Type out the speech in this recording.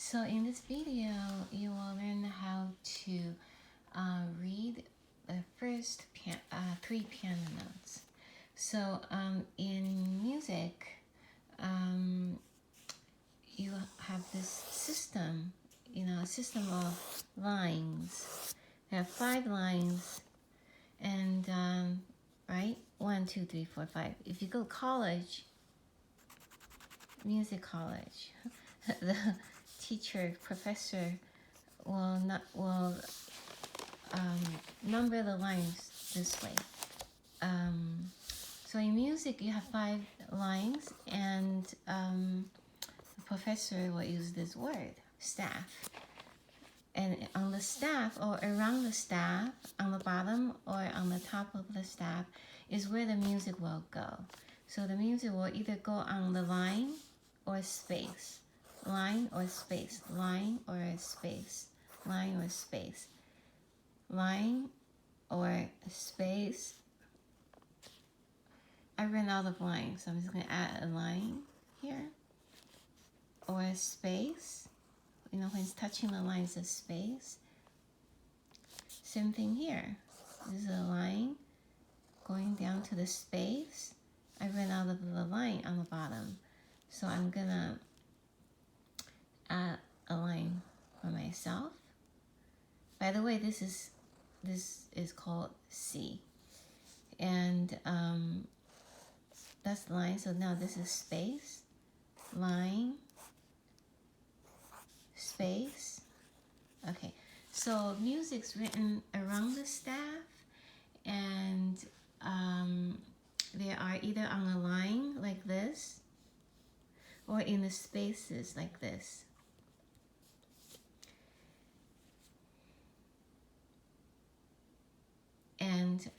So in this video, you will learn how to read the first three piano notes. So in music, you have this system, a system of lines. There are 5 lines, and right, 1, 2, 3, 4, 5. If you go to college, music college, the professor will number the lines this way. So in music, you have 5 lines, and the professor will use this word, staff. And on the staff, or around the staff, on the bottom or on the top of the staff, is where the music will go. So the music will either go on the line or space. Line or space. Line or space. Line or space. Line or space. I ran out of lines, so I'm just going to add a line here. Or a space. When it's touching the lines of space. Same thing here. This is a line going down to the space. I ran out of the line on the bottom. So I'm going to add a line for myself. By the way, this is called C. And that's the line. So now this is space, line, space. Okay, so music's written around the staff, and they are either on a line like this or in the spaces like this. And